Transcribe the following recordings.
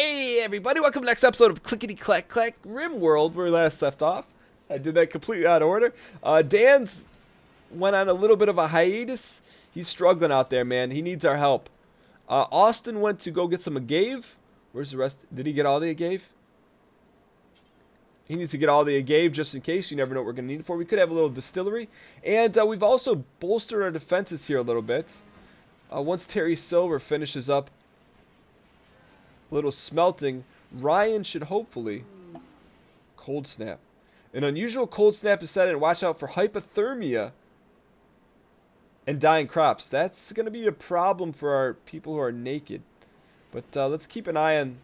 Hey everybody, welcome to the next episode of Clickety Clack Clack RimWorld, where we last left off. I did that completely out of order. Dan's went on a little bit of a hiatus. He's struggling out there, man. He needs our help. Austin went to go get some agave. Where's the rest? Did he get all the agave? He needs to get all the agave just in case. You never know what we're going to need it for. We could have a little distillery. And we've also bolstered our defenses here a little bit. Once Terry Silver finishes up little smelting, Ryan should hopefully cold snap. An unusual cold snap is set in. Watch out for hypothermia and dying crops. That's going to be a problem for our people who are naked. But let's keep an eye on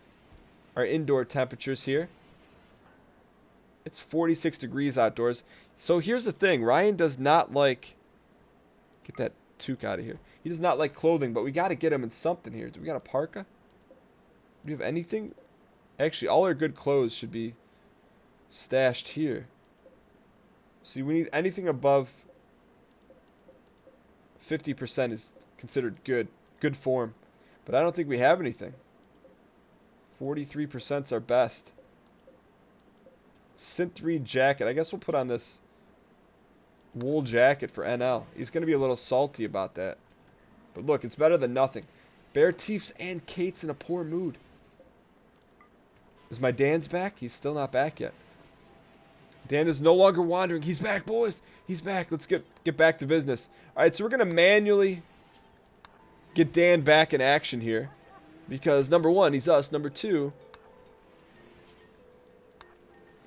our indoor temperatures here. It's 46 degrees outdoors. So here's the thing. Ryan does not like... Get that toque out of here. He does not like clothing, but we got to get him in something here. Do we got a parka? Do we have anything? Actually, all our good clothes should be stashed here. See, we need anything above 50% is considered good form. But I don't think we have anything. 43% is our best. Synth 3 jacket. I guess we'll put on this wool jacket for NL. He's going to be a little salty about that. But look, it's better than nothing. Bear Teefs and Kate's in a poor mood. Is my Dan's back? He's still not back yet. Dan is no longer wandering. He's back, boys. He's back. Let's get back to business. All right, so we're going to manually get Dan back in action here. Because, number one, he's us. Number two,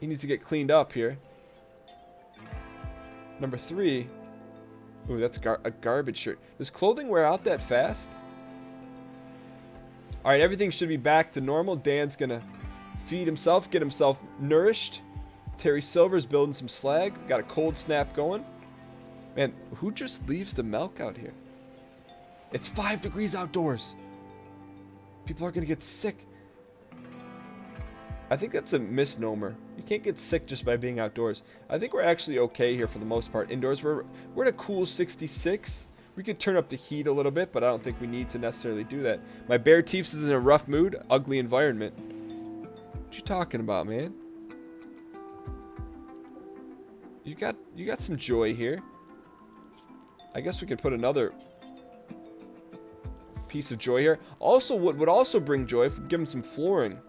he needs to get cleaned up here. Number three, ooh, that's a garbage shirt. Does clothing wear out that fast? All right, everything should be back to normal. Dan's going to feed himself, get himself nourished. Terry Silver's building some slag. Got a cold snap going. Man, who just leaves the milk out here? It's 5 degrees outdoors. People are going to get sick. I think that's a misnomer. You can't get sick just by being outdoors. I think we're actually okay here for the most part. Indoors, we're at a cool 66. We could turn up the heat a little bit, but I don't think we need to necessarily do that. My Bear Teefs is in a rough mood. Ugly environment. What you talking about, man? You got some joy here. I guess we could put another piece of joy here. Also, what would also bring joy if we give him some flooring.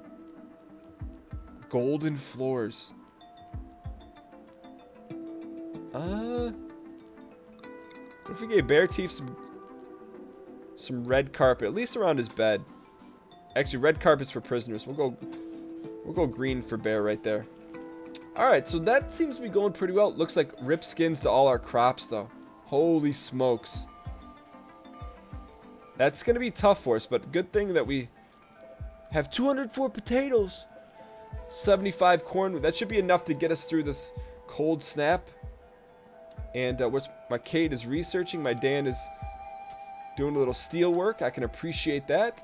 Golden floors. What if we gave Bear Teef some red carpet, at least around his bed? Actually, red carpet's for prisoners. We'll go green for Bear right there. Alright, so that seems to be going pretty well. It looks like rip skins to all our crops, though. Holy smokes. That's going to be tough for us, but good thing that we have 204 potatoes. 75 corn. That should be enough to get us through this cold snap. And my Kate is researching. My Dan is doing a little steel work. I can appreciate that.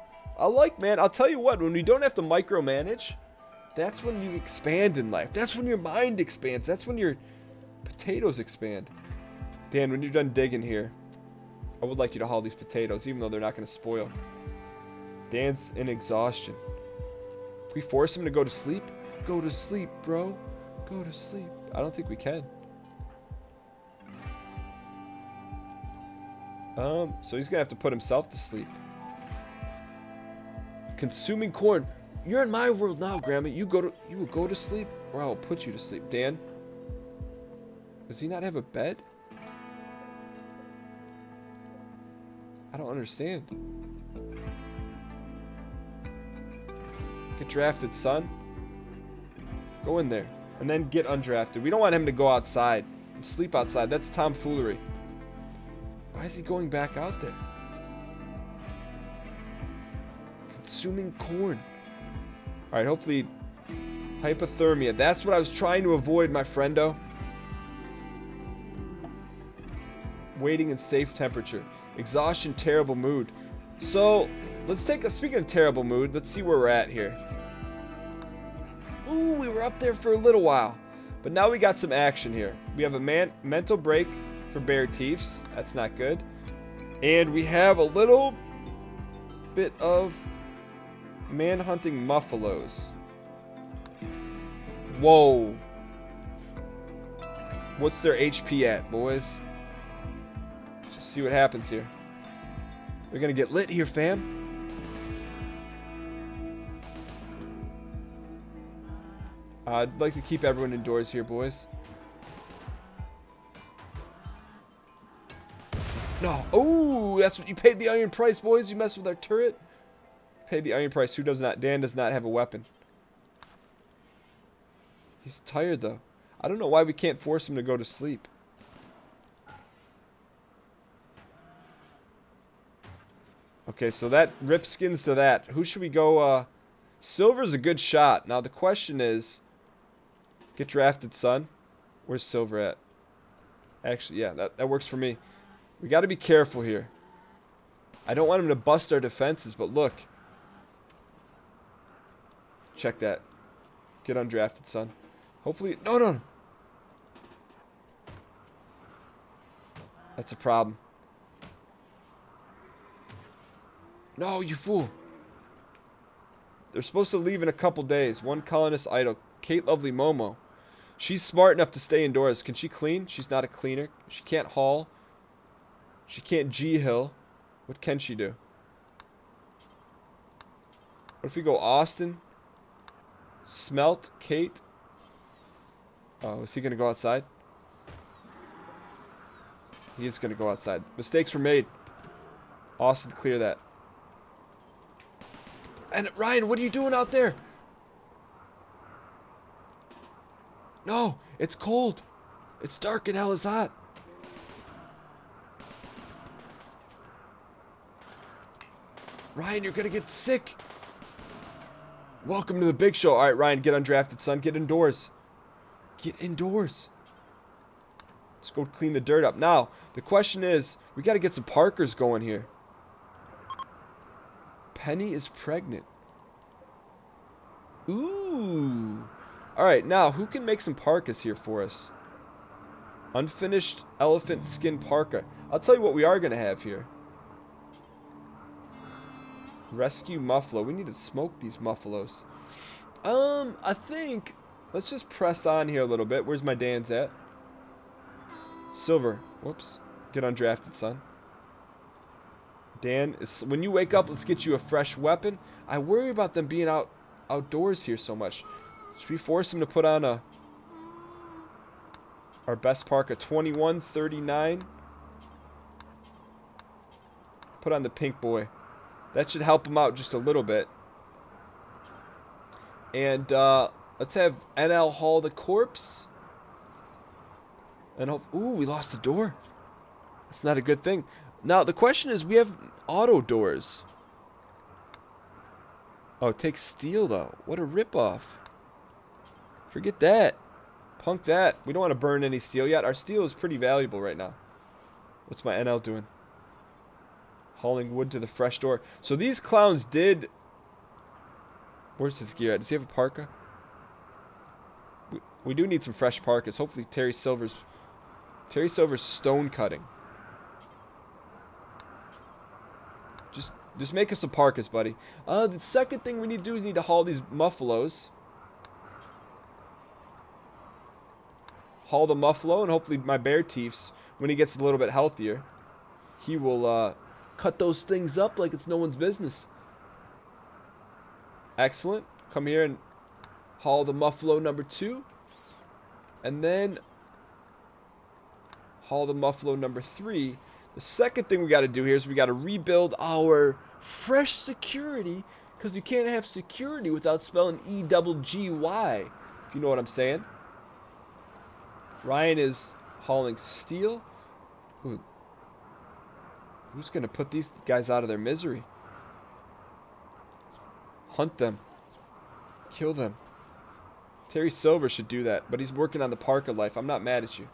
Man, I'll tell you what, when we don't have to micromanage, that's when you expand in life. That's when your mind expands. That's when your potatoes expand. Dan, when you're done digging here, I would like you to haul these potatoes, even though they're not going to spoil. Dan's in exhaustion. Can we force him to go to sleep? Go to sleep, bro. Go to sleep. I don't think we can. So he's going to have to put himself to sleep. Consuming corn. You're in my world now, Grandma. You will go to sleep, or I will put you to sleep. Dan, does he not have a bed? I don't understand. Get drafted, son. Go in there, and then get undrafted. We don't want him to go outside and sleep outside. That's tomfoolery. Why is he going back out there? Consuming corn. Alright, hopefully hypothermia. That's what I was trying to avoid, my friendo. Waiting in safe temperature. Exhaustion, terrible mood. So, let's take a... Speaking of terrible mood, let's see where we're at here. Ooh, we were up there for a little while. But now we got some action here. We have a mental break for Bear Teefs. That's not good. And we have a little bit of manhunting Muffalos. Whoa. What's their HP at, boys? Just see what happens here. We're gonna get lit here, fam. I'd like to keep everyone indoors here, boys. No. Oh, that's what you paid the iron price, boys. You mess with our turret. Paid the iron price. Who does not? Dan does not have a weapon. He's tired, though. I don't know why we can't force him to go to sleep. Okay, so that rips skins to that. Who should we go? Silver's a good shot. Now, the question is, get drafted, son. Where's Silver at? Actually, yeah, that works for me. We got to be careful here. I don't want him to bust our defenses, but look. Check that. Get undrafted, son. Hopefully... No, no, no. That's a problem. No, you fool. They're supposed to leave in a couple days. One colonist idle. Kate Lovely Momo. She's smart enough to stay indoors. Can she clean? She's not a cleaner. She can't haul. She can't G-Hill. What can she do? What if we go Austin? Smelt? Kate? Oh, is he going to go outside? He is going to go outside. Mistakes were made. Austin, clear that. And Ryan, what are you doing out there? No, it's cold. It's dark and hell is hot. Ryan, you're going to get sick. Welcome to the big show. All right, Ryan, get undrafted, son. Get indoors. Get indoors. Let's go clean the dirt up. Now, the question is, we got to get some Parkers going here. Penny is pregnant. Ooh. All right, now, who can make some parkas here for us? Unfinished elephant skin parka. I'll tell you what we are going to have here. Rescue Muffalo. We need to smoke these Muffalos. I think... Let's just press on here a little bit. Where's my Dan's at? Silver. Whoops. Get undrafted, son. Dan, when you wake up, let's get you a fresh weapon. I worry about them being outdoors here so much. Should we force him to put on our best parka? 2139. Put on the pink boy. That should help him out just a little bit. And let's have NL haul the corpse. And hope. Ooh, we lost the door. That's not a good thing. Now the question is, we have auto doors. Oh, take steel though. What a ripoff. Forget that. Punk that. We don't want to burn any steel yet. Our steel is pretty valuable right now. What's my NL doing? Hauling wood to the fresh door. So these clowns did... Where's his gear at? Does he have a parka? We do need some fresh parkas. Hopefully Terry Silver's stone cutting. Just make us some parkas, buddy. The second thing we need to do is need to haul these Muffalos. Haul the Muffalo, and hopefully my bear teeths, when he gets a little bit healthier, he will cut those things up like it's no one's business. Excellent. Come here and haul the Muffalo number 2. And then haul the Muffalo number 3. The second thing we got to do here is we got to rebuild our fresh security, because you can't have security without spelling E-double-G-Y, if you know what I'm saying. Ryan is hauling steel. Ooh. Who's going to put these guys out of their misery? Hunt them. Kill them. Terry Silver should do that, but he's working on the parka life. I'm not mad at you.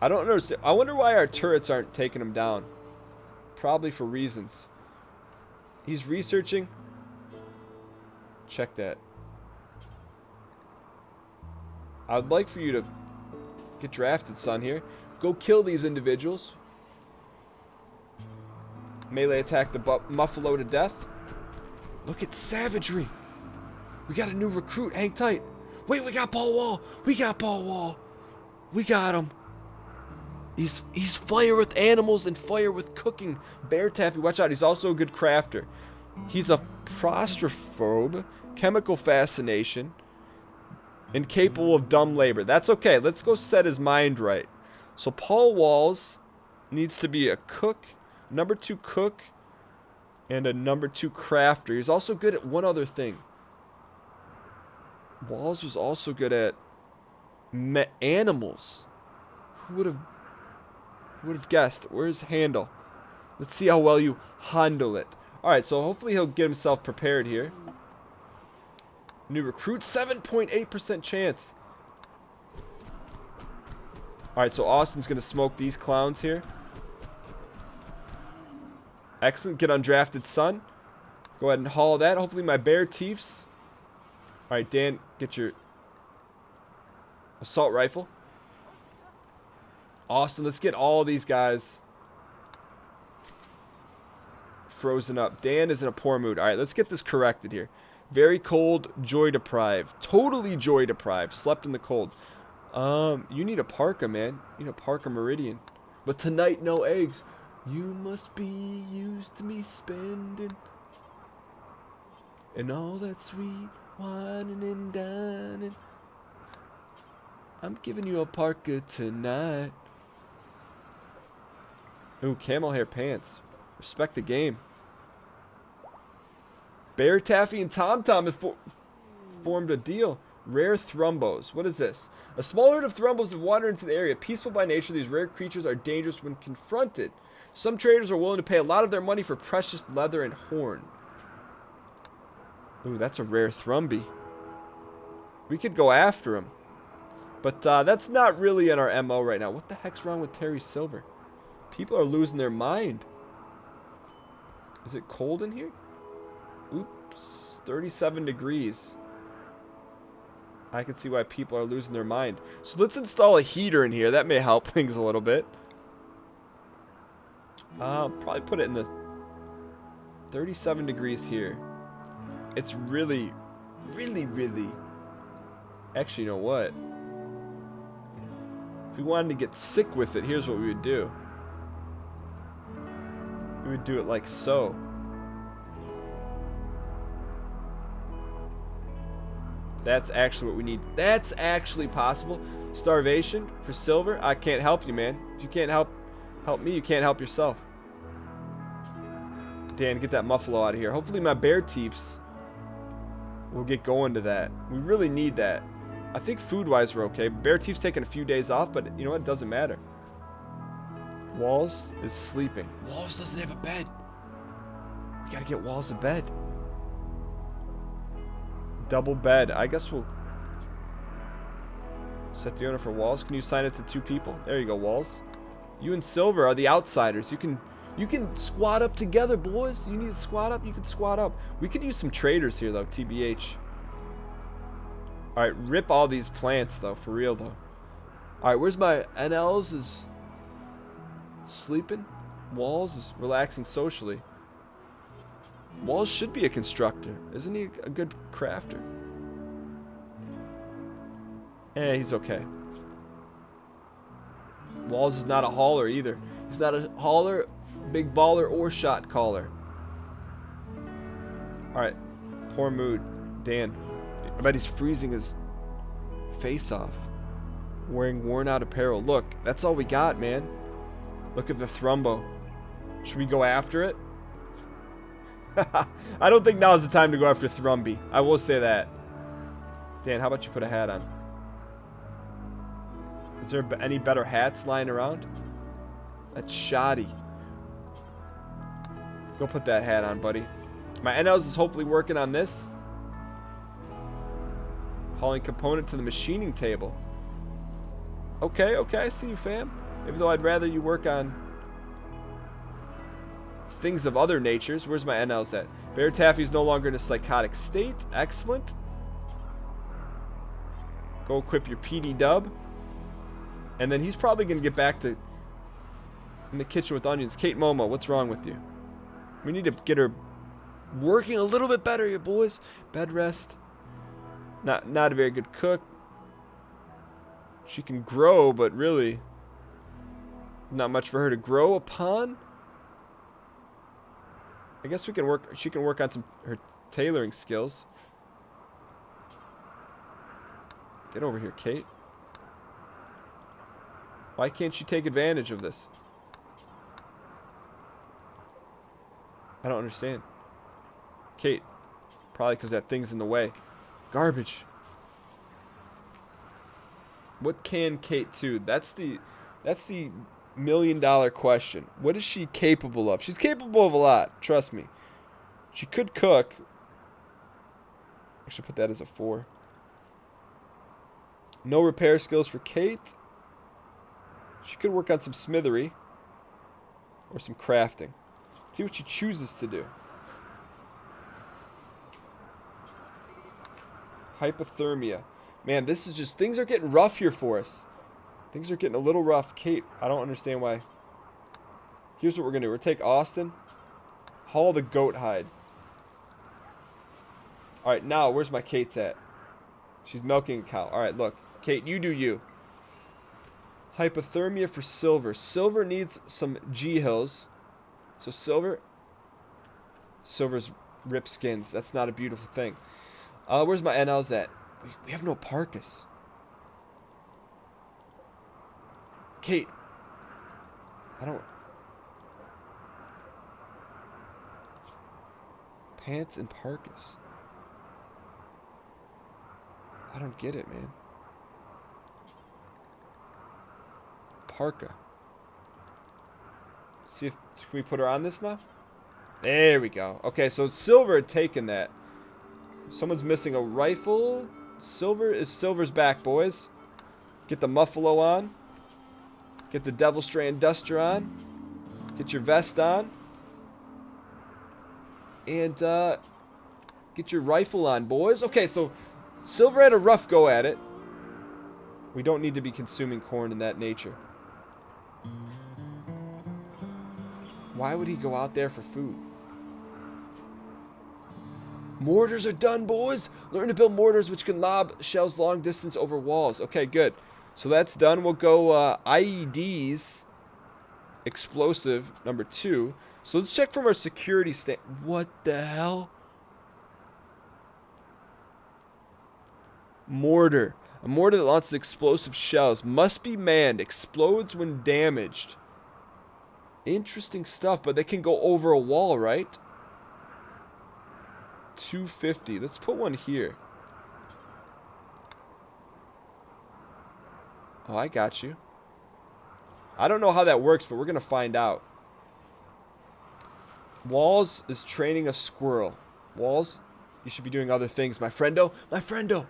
I don't understand. I wonder why our turrets aren't taking him down. Probably for reasons. He's researching. Check that. I'd like for you to get drafted, son, here. Go kill these individuals. Melee attack the Muffalo to death. Look at savagery. We got a new recruit. Hang tight. Wait, we got Paul Wall. We got Paul Wall. We got him. He's fire with animals and fire with cooking. Bear Taffy, watch out. He's also a good crafter. He's a prostrophobe, chemical fascination, and capable of dumb labor. That's okay. Let's go set his mind right. So Paul Walls needs to be a cook, number 2 cook, and a number 2 crafter. He's also good at one other thing. Walls was also good at animals. Who would have guessed? Where's Handle? Let's see how well you handle it. Alright, so hopefully he'll get himself prepared here. New recruit, 7.8% chance. Alright, so Austin's going to smoke these clowns here. Excellent. Get undrafted son. Go ahead and haul that. Hopefully my bear teefs. Alright, Dan, get your assault rifle. Austin, let's get all of these guys frozen up. Dan is in a poor mood. Alright, let's get this corrected here. Very cold, joy deprived. Totally joy deprived. Slept in the cold. You need a parka, man. You need a parka meridian. But tonight, no eggs. You must be used to me spending and all that sweet whining and dining. I'm giving you a parka tonight. Ooh, camel hair pants. Respect the game. Bear Taffy and Tom Tom have formed a deal. Rare thrumbos. What is this? A small herd of thrumbos have wandered into the area. Peaceful by nature, these rare creatures are dangerous when confronted. Some traders are willing to pay a lot of their money for precious leather and horn. Ooh, that's a rare Thrumby. We could go after him. But that's not really in our MO right now. What the heck's wrong with Terry Silver? People are losing their mind. Is it cold in here? Oops. 37 degrees. I can see why people are losing their mind. So let's install a heater in here. That may help things a little bit. Probably put it in the 37 degrees here. It's really, really, really... Actually, you know what? If we wanted to get sick with it, here's what we would do. We would do it like so. That's actually what we need. That's actually possible. Starvation for silver. I can't help you, man. If you can't help me, you can't help yourself. Dan, get that Muffalo out of here. Hopefully my bear teefs will get going to that. We really need that. I think food-wise we're okay. Bear teef's taking a few days off, but you know what? It doesn't matter. Walls is sleeping. Walls doesn't have a bed. We gotta get Walls a bed. Double bed. I guess we'll set the owner for Walls. Can you assign it to 2 people? There you go, Walls. You and Silver are the outsiders. You can squat up together, boys. You need to squat up? You can squat up. We could use some traders here, though, TBH. Alright, rip all these plants, though, for real, though. Alright, where's my NLs is sleeping? Walls is relaxing socially. Walls should be a constructor. Isn't he a good crafter? He's okay. Walls is not a hauler either. He's not a hauler, big baller, or shot caller. Alright. Poor mood. Dan. I bet he's freezing his face off. Wearing worn out apparel. Look, that's all we got, man. Look at the Thrumbo. Should we go after it? I don't think now is the time to go after Thrumby. I will say that. Dan, how about you put a hat on? Is there any better hats lying around? That's shoddy. Go put that hat on, buddy. My NLs is hopefully working on this. Hauling component to the machining table. Okay, okay, I see you, fam. Even though I'd rather you work on things of other natures. Where's my NLs at? Bear Taffy's no longer in a psychotic state. Excellent. Go equip your PD dub. And then he's probably going to get back to in the kitchen with onions. Kate Momo, what's wrong with you? We need to get her Working a little bit better, you boys. Bed rest. Not a very good cook. She can grow, but really not much for her to grow upon. I guess we can work. She can work on her tailoring skills. Get over here, Kate. Why can't she take advantage of this? I don't understand. Kate. Probably because that thing's in the way. Garbage. What can Kate do? That's the $1,000,000 question. What is she capable of? She's capable of a lot. Trust me. She could cook. I should put that as a 4. No repair skills for Kate. She could work on some smithery. Or some crafting. See what she chooses to do. Hypothermia. Man, this is just... Things are getting rough here for us. Things are getting a little rough. Kate, I don't understand why. Here's what we're going to do. We're going to take Austin. Haul the goat hide. Alright, now, where's my Kate's at? She's milking a cow. Alright, look. Kate, you do you. Hypothermia for silver. Silver needs some G-hills. So silver... Silver's rip skins. That's not a beautiful thing. Where's my NLs at? We have no Parkas. Kate. I don't... Pants and Parkas. I don't get it, man. Parka. See if... Can we put her on this now? There we go. Okay, so silver had taken that. Someone's missing a rifle. Silver's back, boys. Get the Muffalo on. Get the Devil Strand Duster on. Get your vest on. And get your rifle on, boys. Okay, so Silver had a rough go at it. We don't need to be consuming corn in that nature. Why would he go out there for food? Mortars are done, boys. Learn to build mortars which can lob shells long distance over walls. Okay, good. So that's done. We'll go IEDs. Explosive, number 2. So let's check from our security stand. What the hell? Mortar. A mortar that launches explosive shells. Must be manned. Explodes when damaged. Interesting stuff, but they can go over a wall, right? 250. Let's put one here. Oh, I got you. I don't know how that works, but we're going to find out. Walls is training a squirrel. Walls, you should be doing other things, my friendo. My friendo.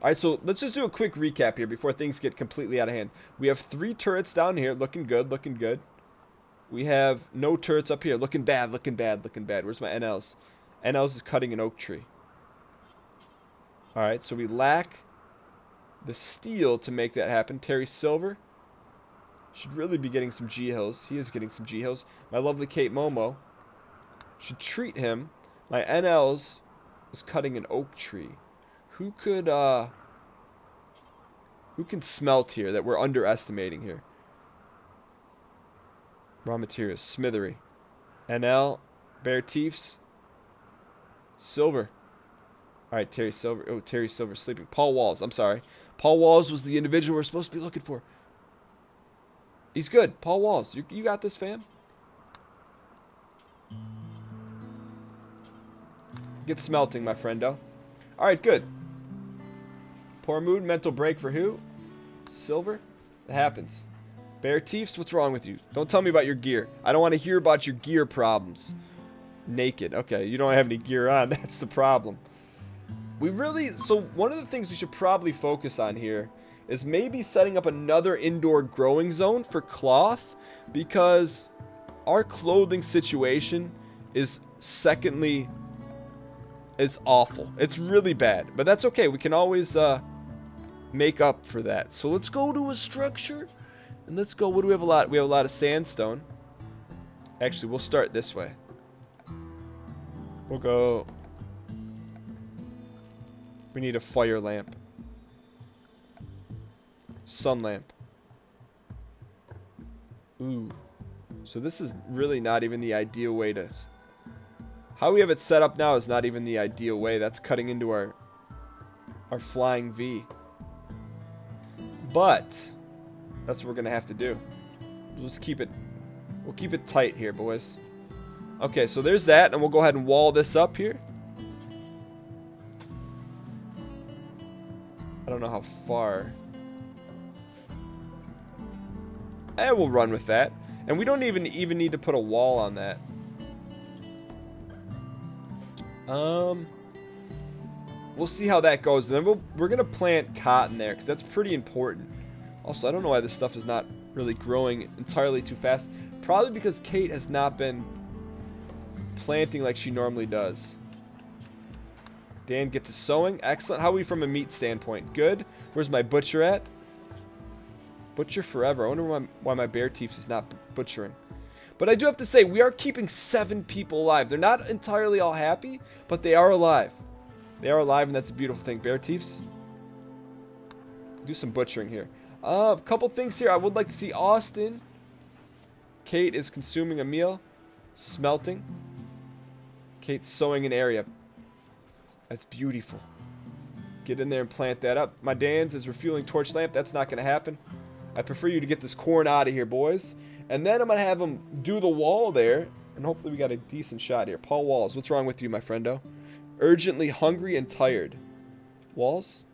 Alright, so let's just do a quick recap here before things get completely out of hand. We have 3 turrets down here. Looking good, looking good. We have no turrets up here. Looking bad, looking bad, looking bad. Where's my NLs? NLs is cutting an oak tree. Alright, so we lack the steel to make that happen. Terry Silver should really be getting some G-hills. He is getting some G-hills. My lovely Kate Momo should treat him. My NLs is cutting an oak tree. Who can smelt here that we're underestimating here? Raw materials, smithery. NL, Bear Teefs, Silver. Alright, Terry Silver. Oh, Terry Silver sleeping. Paul Walls, I'm sorry. Paul Walls was the individual we're supposed to be looking for. He's good. Paul Walls, you got this, fam? Get smelting, my friendo. Alright, good. Poor mood, mental break for who? Silver? It happens. Bear Teefs, what's wrong with you? Don't tell me about your gear. I don't want to hear about your gear problems. Naked. Okay, you don't have any gear on. That's the problem. So one of the things we should probably focus on here is maybe setting up another indoor growing zone for cloth, because our clothing situation is it's awful. It's really bad, but that's okay. We can always make up for that. So let's go to a structure, and let's go. What do we have a lot? We have a lot of sandstone. Actually, we'll start this way. We'll go. We need a fire lamp. Sun lamp. Ooh. So this is really not even the ideal way to... How we have it set up now is not even the ideal way. That's cutting into our flying V. But that's what we're going to have to do. We'll just keep it... We'll keep it tight here, boys. Okay, so there's that. And we'll go ahead and wall this up here. I don't know how far. And we'll run with that. And we don't even need to put a wall on that. We'll see how that goes. And then we're going to plant cotton there because that's pretty important. Also, I don't know why this stuff is not really growing entirely too fast. Probably because Kate has not been planting like she normally does. Dan gets to sewing. Excellent. How are we from a meat standpoint? Good. Where's my butcher at? Butcher forever. I wonder why my bear teeth is not butchering. But I do have to say, we are keeping 7 people alive. They're not entirely all happy, but they are alive. They are alive, and that's a beautiful thing. Bear teeths. Do some butchering here. A couple things here. I would like to see Austin. Kate is consuming a meal. Smelting. Kate's sewing an area. That's beautiful. Get in there and plant that up. My Dan's is refueling torch lamp. That's not going to happen. I prefer you to get this corn out of here, boys. And then I'm going to have him do the wall there. And hopefully we got a decent shot here. Paul Walls, what's wrong with you, my friendo? Urgently hungry and tired. Walls?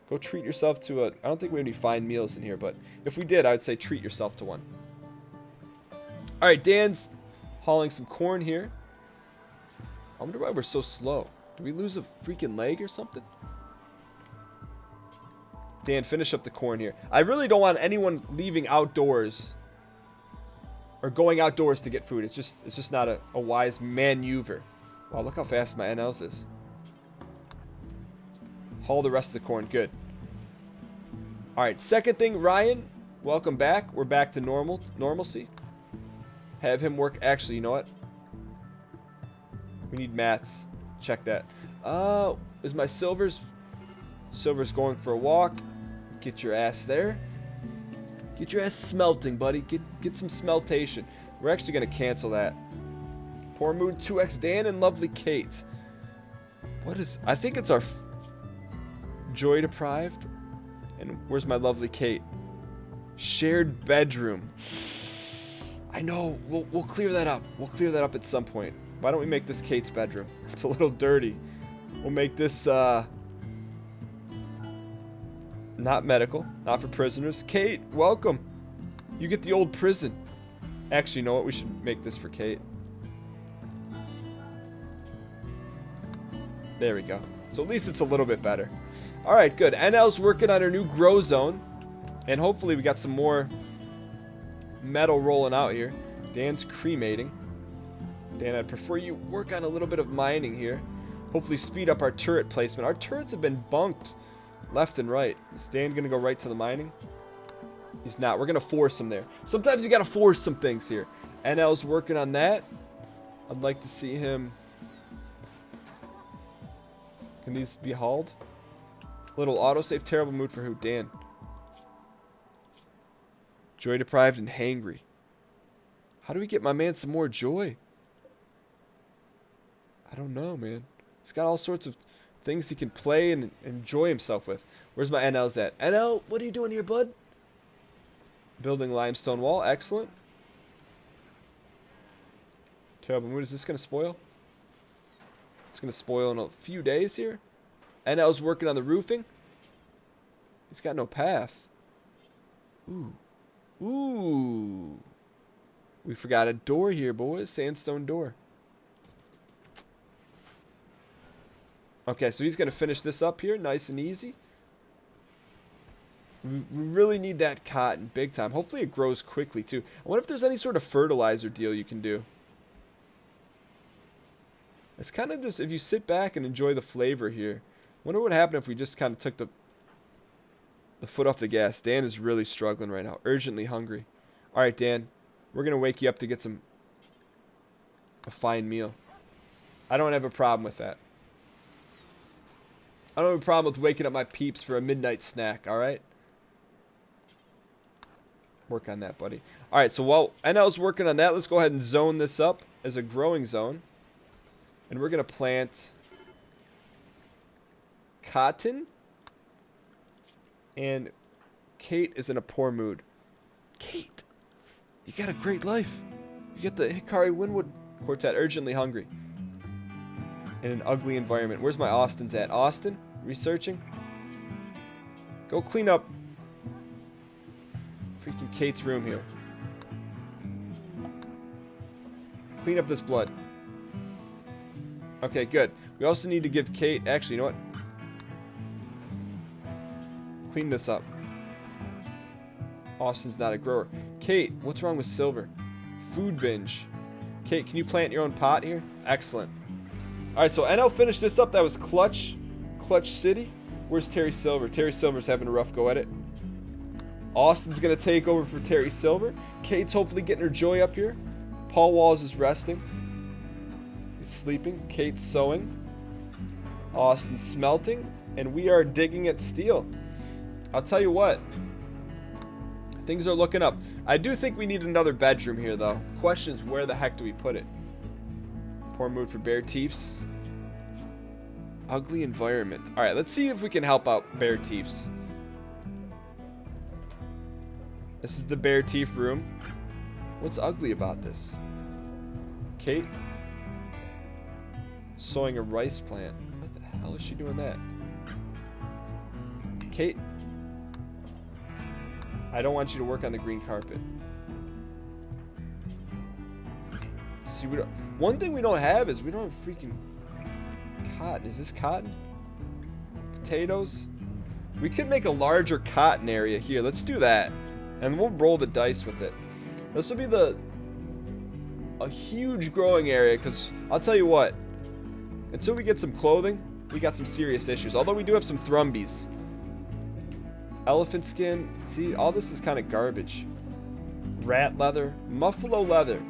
Go treat yourself to a... I don't think we have any fine meals in here, but if we did, I would say treat yourself to one. Alright, Dan's hauling some corn here. I wonder why we're so slow. Did we lose a freaking leg or something? Dan, finish up the corn here. I really don't want anyone leaving outdoors or going outdoors to get food. It's just not a wise maneuver. Wow, look how fast my NLs is. Haul the rest of the corn. Good. Alright, second thing, Ryan, welcome back. We're back to normalcy. Have him work. Actually, you know what? We need mats. Check that. Is my Silver's going for a walk? Get your ass there. Get your ass smelting, buddy. Get some smeltation. We're actually going to cancel that. Poor Mood 2X Dan and lovely Kate. What is... I think it's our... Joy deprived. And where's my lovely Kate? Shared bedroom. I know. We'll clear that up. We'll clear that up at some point. Why don't we make this Kate's bedroom? It's a little dirty. We'll make this, not medical. Not for prisoners. Kate, welcome. You get the old prison. Actually, you know what? We should make this for Kate. There we go. So at least it's a little bit better. Alright, good. NL's working on her new grow zone. And hopefully we got some more metal rolling out here. Dan's cremating. Dan, I'd prefer you work on a little bit of mining here. Hopefully speed up our turret placement. Our turrets have been bunked left and right. Is Dan going to go right to the mining? He's not. We're going to force him there. Sometimes you got to force some things here. NL's working on that. I'd like to see him... Can these be hauled? Little autosave. Terrible mood for who? Dan. Joy deprived and hangry. How do we get my man some more joy? I don't know, man. He's got all sorts of things he can play and enjoy himself with. Where's my NL's at? NL, what are you doing here, bud? Building limestone wall. Excellent. Terrible mood. Is this going to spoil? It's going to spoil in a few days here. NL's working on the roofing. He's got no path. Ooh. Ooh. We forgot a door here, boys. Sandstone door. Okay, so he's going to finish this up here. Nice and easy. We really need that cotton big time. Hopefully it grows quickly, too. I wonder if there's any sort of fertilizer deal you can do. It's kind of just, if you sit back and enjoy the flavor here. I wonder what would happen if we just kind of took the foot off the gas. Dan is really struggling right now. Urgently hungry. All right, Dan. We're going to wake you up to get a fine meal. I don't have a problem with that. I don't have a problem with waking up my peeps for a midnight snack, alright? Work on that, buddy. Alright, so while NL's working on that, let's go ahead and zone this up as a growing zone. And we're going to plant cotton. And Kate is in a poor mood. Kate, you got a great life. You get the Hikari Winwood Quartet, urgently hungry. In an ugly environment. Where's my Austin's at? Austin? Researching? Go clean up freaking Kate's room here. Clean up this blood. Okay, good. We also need to give Kate... Actually, you know what? Clean this up. Austin's not a grower. Kate, what's wrong with Silver? Food binge. Kate, can you plant your own pot here? Excellent. Alright, so NL finished this up. That was Clutch City. Where's Terry Silver? Terry Silver's having a rough go at it. Austin's going to take over for Terry Silver. Kate's hopefully getting her joy up here. Paul Walls is resting. He's sleeping. Kate's sewing. Austin's smelting. And we are digging at steel. I'll tell you what. Things are looking up. I do think we need another bedroom here, though. Question is, where the heck do we put it? Poor mood for Bear Teefs. Ugly environment. Alright, let's see if we can help out Bear Teefs. This is the Bear Teef room. What's ugly about this? Kate? Sowing a rice plant. What the hell is she doing that? Kate? I don't want you to work on the green carpet. See, we don't... One thing we don't have is we don't have freaking cotton. Is this cotton? Potatoes? We could make a larger cotton area here. Let's do that. And we'll roll the dice with it. This will be a huge growing area, because I'll tell you what. Until we get some clothing, we got some serious issues. Although we do have some Thrumbies. Elephant skin. See, all this is kind of garbage. Rat leather. Muffalo leather.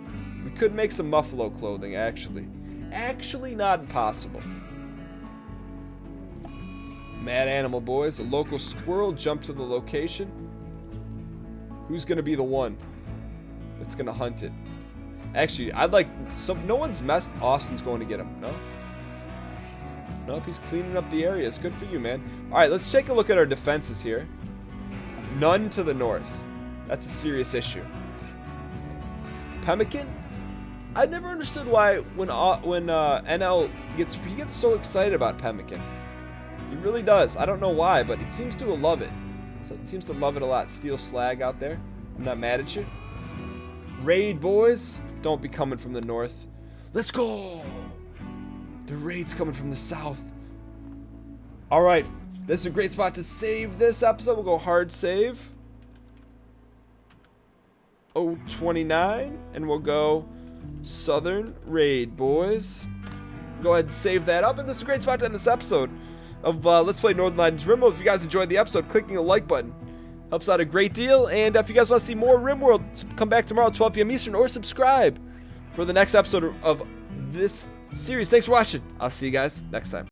We could make some Muffalo clothing, actually. Actually not impossible. Mad Animal Boys. A local squirrel jumped to the location. Who's going to be the one that's going to hunt it? Actually, I'd like some... No one's messed... Austin's going to get him. No? Nope, he's cleaning up the areas. Good for you, man. Alright, let's take a look at our defenses here. None to the north. That's a serious issue. Pemmican? I never understood why when NL gets so excited about Pemmican. He really does. I don't know why, but he seems to love it. So it seems to love it a lot. Steel slag out there. I'm not mad at you. Raid, boys. Don't be coming from the north. Let's go. The raid's coming from the south. Alright. This is a great spot to save this episode. We'll go hard save. 029. And we'll go Southern Raid, boys. Go ahead and save that up. And this is a great spot to end this episode of Let's Play Northernlion's RimWorld. If you guys enjoyed the episode, clicking the like button helps out a great deal. And if you guys want to see more RimWorld, come back tomorrow at 12 p.m. Eastern, or subscribe for the next episode of this series. Thanks for watching. I'll see you guys next time.